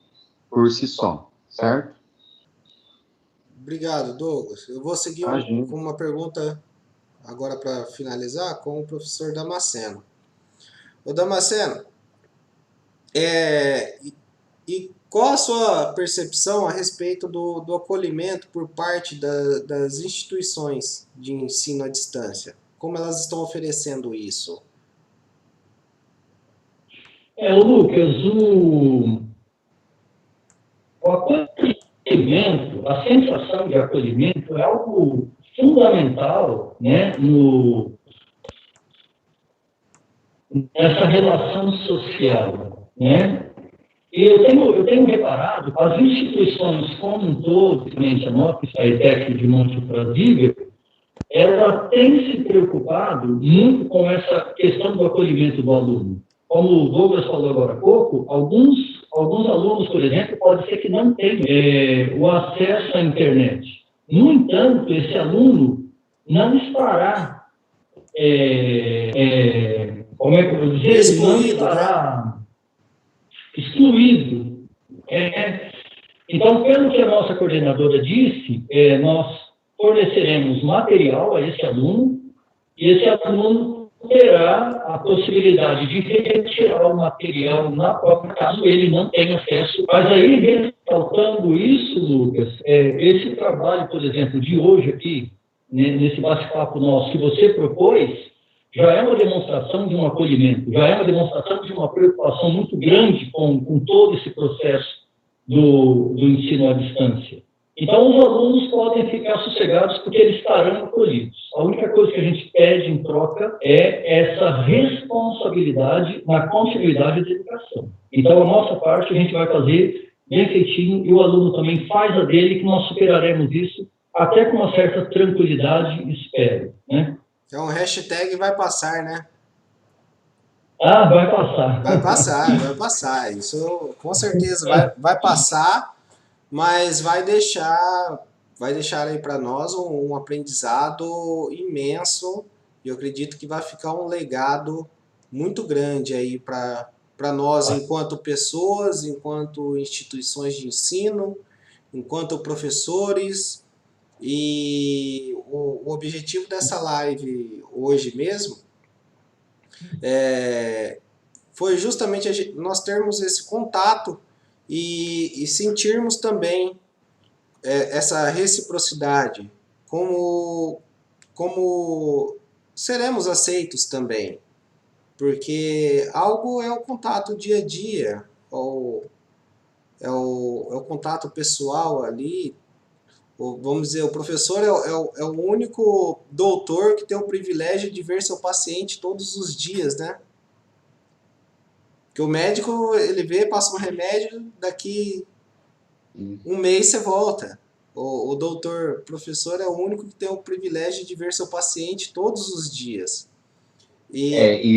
por si só, certo? Obrigado, Douglas. Eu vou seguir com uma pergunta agora para finalizar com o professor Damasceno. Ô Damasceno, e qual a sua percepção a respeito do acolhimento por parte das instituições de ensino à distância? Como elas estão oferecendo isso? Lucas, o acolhimento, a sensação de acolhimento é algo fundamental, né, nessa relação social, né? E eu tenho reparado, as instituições como um todo, principalmente a nossa, a ETEC de Monte Brasília, ela tem se preocupado muito com essa questão do acolhimento do aluno. Como o Douglas falou agora há pouco, alguns alunos, por exemplo, pode ser que não tenham o acesso à internet. No entanto, esse aluno não estará, como é que eu vou dizer? Excluído, não estará excluído. Então, pelo que a nossa coordenadora disse, nós forneceremos material a esse aluno, e esse aluno terá a possibilidade de retirar o material na própria caso ele não tenha acesso. Mas aí, ressaltando isso, Lucas, esse trabalho, por exemplo, de hoje aqui, nesse bate-papo nosso que você propôs, já é uma demonstração de um acolhimento, já é uma demonstração de uma preocupação muito grande com todo esse processo do ensino à distância. Então, os alunos podem ficar sossegados porque eles estarão acolhidos. A única coisa que a gente pede em troca é essa responsabilidade na continuidade da educação. Então, a nossa parte a gente vai fazer bem feitinho e o aluno também faz a dele, que nós superaremos isso até com uma certa tranquilidade, espero, né? Então, hashtag vai passar, né? Vai passar. Vai passar. Isso com certeza vai passar. Mas vai deixar aí para nós um aprendizado imenso, e eu acredito que vai ficar um legado muito grande aí para nós enquanto pessoas, enquanto instituições de ensino, enquanto professores. E o objetivo dessa live hoje mesmo foi justamente nós termos esse contato e sentirmos também essa reciprocidade, como seremos aceitos também, porque algo é o contato dia a dia, é o contato pessoal ali. Vamos dizer, o professor é o único doutor que tem o privilégio de ver seu paciente todos os dias, né? Porque o médico, ele vê, passa um remédio, daqui um mês você volta. O doutor, professor, é o único que tem o privilégio de ver seu paciente todos os dias. E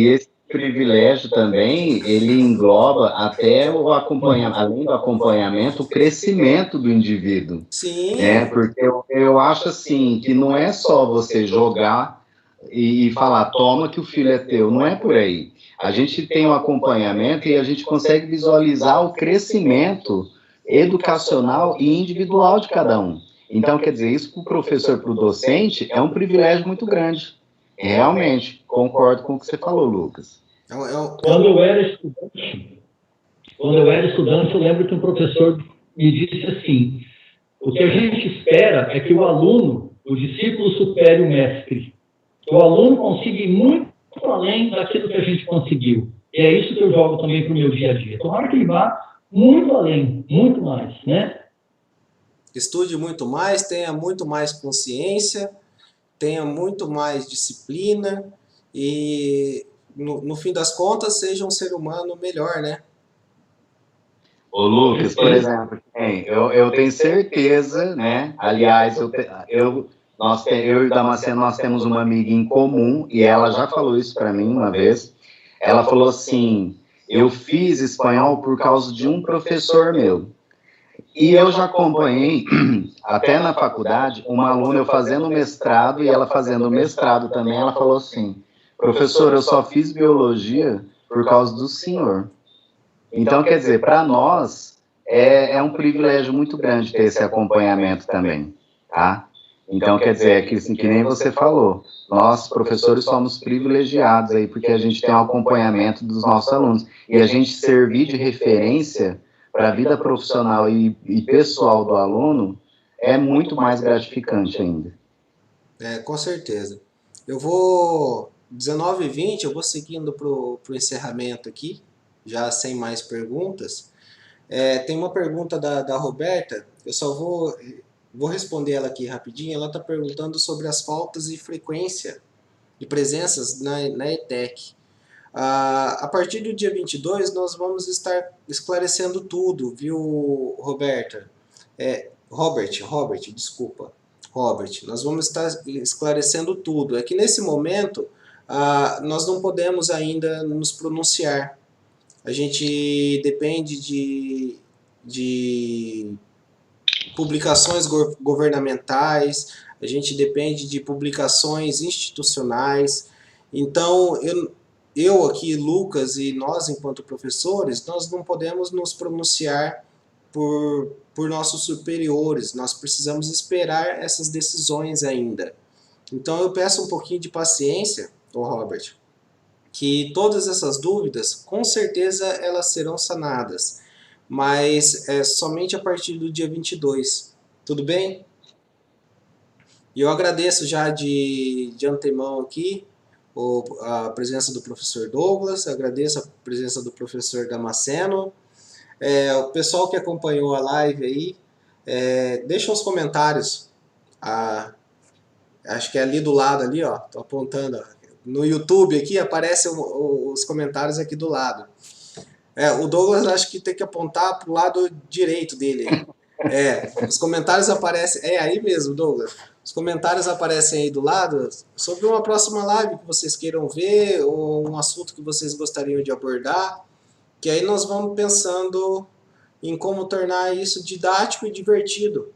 esse privilégio também, ele engloba até o acompanhamento, além do acompanhamento, o crescimento do indivíduo. Sim. Porque eu acho assim, que não é só você jogar e falar, toma que o filho é teu, não é por aí. A gente tem um acompanhamento e a gente consegue visualizar o crescimento educacional e individual de cada um. Então, quer dizer, isso para o professor, para o docente, é um privilégio muito grande. Realmente, concordo com o que você falou, Lucas. Quando eu era estudante, eu lembro que um professor me disse assim: o que a gente espera é que o aluno, o discípulo supere o mestre. Que o aluno consiga ir muito além daquilo que a gente conseguiu. E é isso que eu jogo também para o meu dia a dia. Tomara que ele vá muito além, muito mais, né? Estude muito mais, tenha muito mais consciência, tenha muito mais disciplina e, no fim das contas, seja um ser humano melhor, né? Ô, Lucas, por exemplo, eu tenho certeza, né? Aliás, eu e o Damasceno, nós temos uma amiga em comum, e ela já falou isso para mim uma vez. Ela falou assim: eu fiz espanhol por causa de um professor meu. E eu já acompanhei, até na faculdade, uma aluna eu fazendo mestrado e ela fazendo mestrado também. Ela falou assim: professor, eu só fiz biologia por causa do senhor. Então, quer dizer, para nós é um privilégio muito grande ter esse acompanhamento também, tá? Então, quer dizer, é que, assim, que nem você falou, nós, professores, somos privilegiados aí, porque a gente tem um acompanhamento dos nossos alunos. E a gente servir de referência para a vida profissional e pessoal do aluno é muito mais gratificante ainda. Com certeza. Eu vou, 19h20, eu vou seguindo pro encerramento aqui, já sem mais perguntas. Tem uma pergunta da Roberta, eu só vou responder ela aqui rapidinho. Ela está perguntando sobre as faltas e frequência de presenças na ETEC. A partir do dia 22, nós vamos estar esclarecendo tudo, viu, Roberta? Robert, desculpa. Robert, nós vamos estar esclarecendo tudo. É que nesse momento, nós não podemos ainda nos pronunciar. A gente depende de publicações governamentais, a gente depende de publicações institucionais. Então, eu aqui, Lucas, e nós, enquanto professores, nós não podemos nos pronunciar por nossos superiores, nós precisamos esperar essas decisões ainda. Então, eu peço um pouquinho de paciência, Robert, que todas essas dúvidas, com certeza, elas serão sanadas, mas é somente a partir do dia 22. Tudo bem? E eu agradeço já de antemão aqui a presença do professor Douglas, agradeço a presença do professor Damasceno. O pessoal que acompanhou a live aí, deixa uns comentários. Acho que é ali do lado, ali, ó, tô apontando. Ó. No YouTube aqui aparecem os comentários aqui do lado. O Douglas acho que tem que apontar pro lado direito dele. Os comentários aparecem. É aí mesmo, Douglas. Os comentários aparecem aí do lado sobre uma próxima live que vocês queiram ver ou um assunto que vocês gostariam de abordar. Que aí nós vamos pensando em como tornar isso didático e divertido.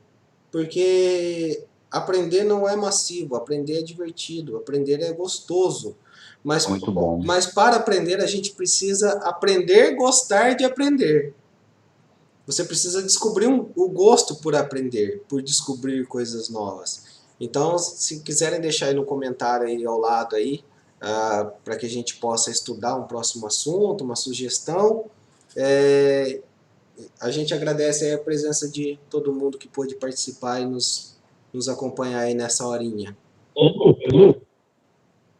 Porque aprender não é massivo, aprender é divertido, aprender é gostoso. Muito bom. Mas para aprender a gente precisa aprender a gostar de aprender. Você precisa descobrir o gosto por aprender, por descobrir coisas novas. Então, se quiserem deixar aí no comentário aí ao lado aí, para que a gente possa estudar um próximo assunto, uma sugestão, a gente agradece aí a presença de todo mundo que pôde participar e nos acompanhar aí nessa horinha.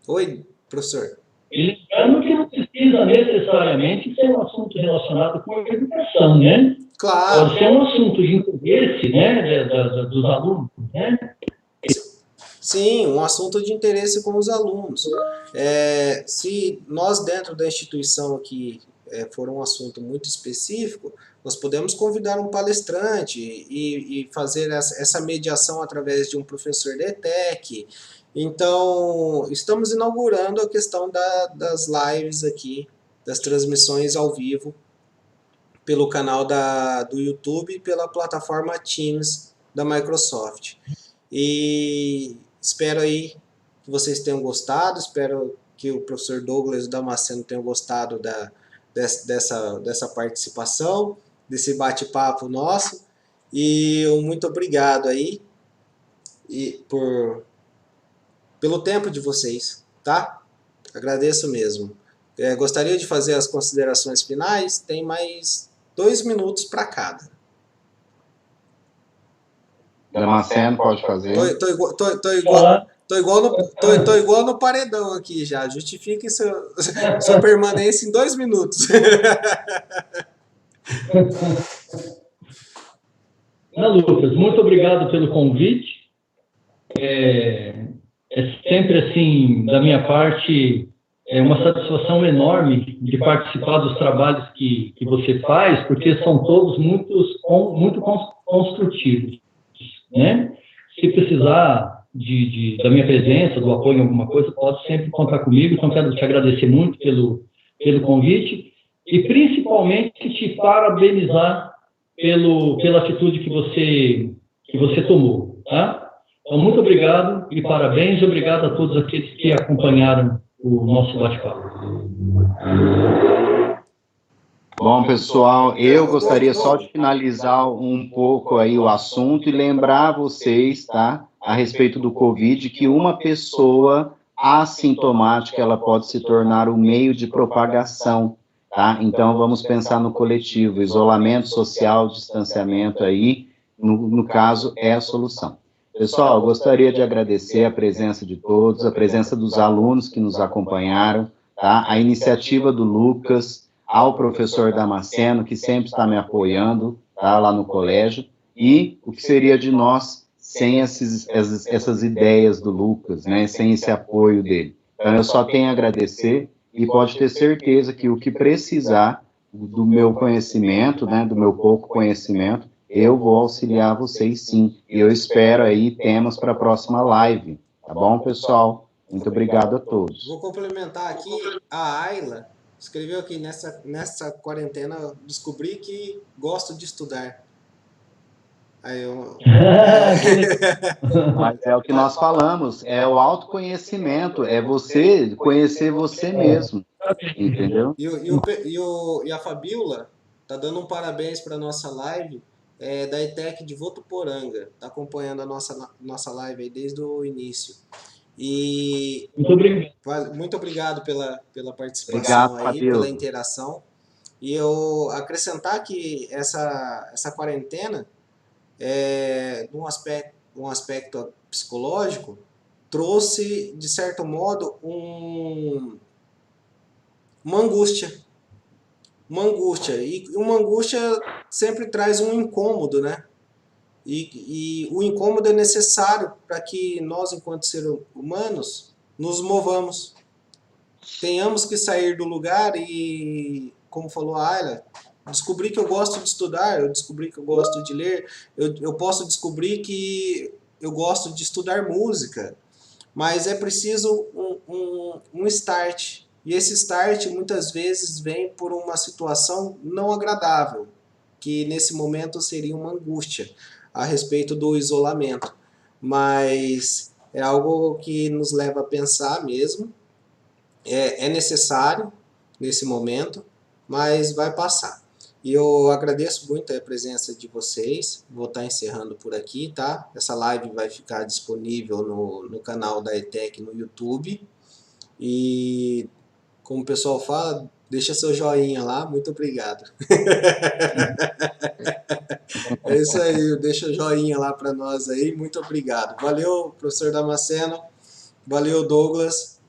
Oi, professor. Lembrando que não precisa necessariamente ser um assunto relacionado com a educação, né? Claro. Pode ser um assunto de interesse, né, dos alunos, né? Sim, um assunto de interesse com os alunos. Se nós dentro da instituição aqui for um assunto muito específico, nós podemos convidar um palestrante e fazer essa mediação através de um professor da ETEC. Então, estamos inaugurando a questão das lives aqui, das transmissões ao vivo, pelo canal do YouTube e pela plataforma Teams da Microsoft. E espero aí que vocês tenham gostado, espero que o professor Douglas Damasceno tenham gostado dessa participação, desse bate-papo nosso, e muito obrigado aí pelo tempo de vocês, tá? Agradeço mesmo. Gostaria de fazer as considerações finais, tem mais 2 minutos para cada. Damasceno pode fazer. Tô igual no paredão aqui já. Justifique sua permanência em 2 minutos. Não, Lucas, muito obrigado pelo convite. É sempre assim, da minha parte, é uma satisfação enorme de participar dos trabalhos que você faz, porque são todos muito construtivos, né? Se precisar da minha presença, do apoio em alguma coisa, pode sempre contar comigo. Então, quero te agradecer muito pelo convite e, principalmente, te parabenizar pela atitude que você tomou, tá? Então, muito obrigado e parabéns. Obrigado a todos aqueles que acompanharam o nosso bate-papo. Bom, pessoal, eu gostaria só de finalizar um pouco aí o assunto e lembrar vocês, tá, a respeito do Covid, que uma pessoa assintomática, ela pode se tornar o meio de propagação, tá? Então, vamos pensar no coletivo, isolamento social, distanciamento aí, no caso, é a solução. Pessoal, eu gostaria de agradecer a presença de todos, a presença dos alunos que nos acompanharam, tá? A iniciativa do Lucas, ao professor Damasceno, que sempre está me apoiando, tá, lá no colégio, e o que seria de nós sem essas ideias do Lucas, né, sem esse apoio dele. Então, eu só tenho a agradecer e pode ter certeza que o que precisar do meu conhecimento, né, do meu pouco conhecimento, eu vou auxiliar vocês sim. E eu espero aí temas para a próxima live. Tá bom, pessoal? Muito obrigado a todos. Vou complementar aqui, a Ayla escreveu aqui, nessa quarentena, descobri que gosto de estudar. Aí eu... Mas é o que nós falamos, é o autoconhecimento, é você conhecer você mesmo, entendeu? E a Fabiola tá dando um parabéns para nossa live da ETEC de Votuporanga, tá acompanhando a nossa live aí desde o início. E muito obrigado pela participação. Obrigado, aí, pela interação. E eu acrescentar que essa quarentena, um aspecto psicológico, trouxe, de certo modo, uma angústia. E uma angústia sempre traz um incômodo, né? E o incômodo é necessário para que nós, enquanto seres humanos, nos movamos. Tenhamos que sair do lugar e, como falou a Ayla, descobri que eu gosto de estudar, eu descobri que eu gosto de ler, eu posso descobrir que eu gosto de estudar música, mas é preciso um start. E esse start, muitas vezes, vem por uma situação não agradável, que nesse momento seria uma angústia a respeito do isolamento. Mas é algo que nos leva a pensar mesmo. É necessário nesse momento, mas vai passar. E eu agradeço muito a presença de vocês. Vou estar encerrando por aqui, tá? Essa live vai ficar disponível no canal da ETEC no YouTube. E, como o pessoal fala, deixa seu joinha lá. Muito obrigado. É isso aí, deixa o joinha lá para nós aí. Muito obrigado. Valeu, professor Damasceno. Valeu, Douglas.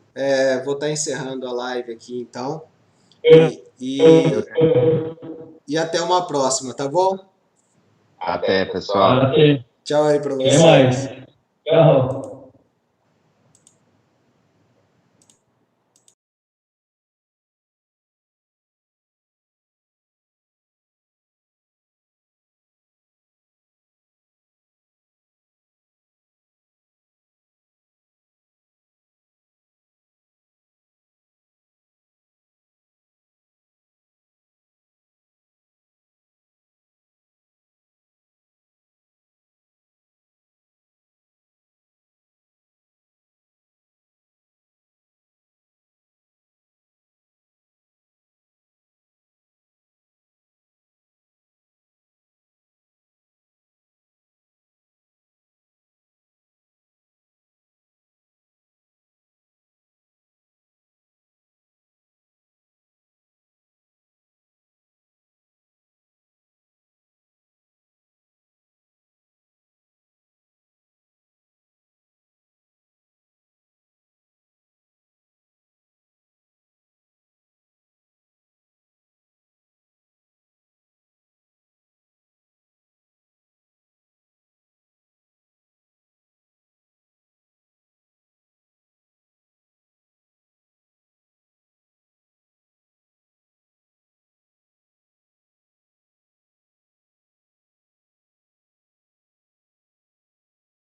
Vou estar encerrando a live aqui, então. E até uma próxima, tá bom? Até, pessoal. Até. Tchau aí para vocês. Até mais. Tchau.